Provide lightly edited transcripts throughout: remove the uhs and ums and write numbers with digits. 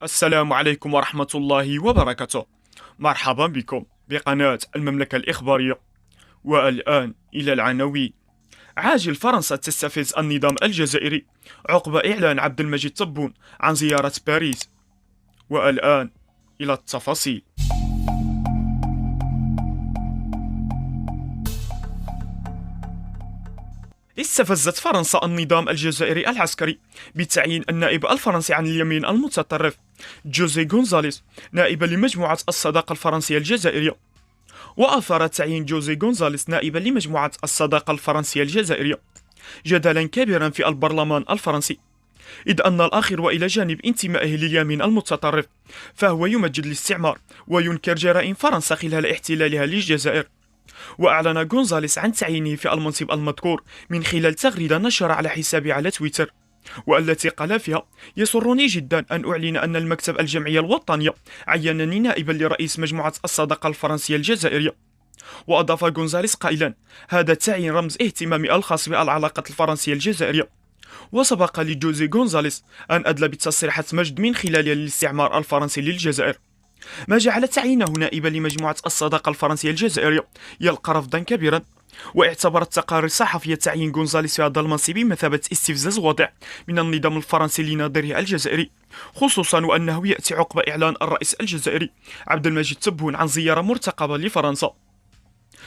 السلام عليكم ورحمة الله وبركاته. مرحبا بكم بقناة المملكة الإخبارية. والآن إلى العناوين. عاجل فرنسا تستفز النظام الجزائري عقب إعلان عبد المجيد تبون عن زيارة باريس. والآن إلى التفاصيل. استفزت فرنسا النظام الجزائري العسكري بتعيين النائب الفرنسي عن اليمين المتطرف جوزي غونزاليس نائبا لمجموعة الصداقة الفرنسية الجزائرية. وأثار تعيين جوزي غونزاليس نائبا لمجموعة الصداقة الفرنسية الجزائرية جدلا كبيرا في البرلمان الفرنسي، إذ أن الآخر وإلى جانب انتمائه لليمين المتطرف فهو يمجد الاستعمار وينكر جرائم فرنسا خلال احتلالها للجزائر. وأعلن غونزاليس عن تعيينه في المنصب المذكور من خلال تغريدة نشر على حسابه على تويتر، والتي قال فيها: يسرني جدا أن أعلن أن المكتب الجمعية الوطنية عينني نائبا لرئيس مجموعة الصداقة الفرنسية الجزائرية. وأضاف غونزاليس قائلا: هذا التعيين رمز اهتمامي الخاص بالعلاقة الفرنسية الجزائرية. وسبق لجوزي غونزاليس أن أدلى بتصريحات مجد من خلالها للاستعمار الفرنسي للجزائر، ما جعل تعيينه نائبا لمجموعة الصداقة الفرنسية الجزائرية يلقى رفضا كبيرا. واعتبرت تقارير صحفية تعيين غونزاليس في هذا المنصب بمثابة استفزاز واضح من النظام الفرنسي لناظره الجزائري، خصوصا وأنه يأتي عقب إعلان الرئيس الجزائري عبد المجيد تبون عن زيارة مرتقبة لفرنسا.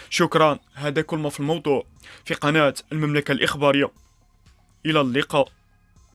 شكرا، هذا كل ما في الموضوع في قناة المملكة الإخبارية. إلى اللقاء.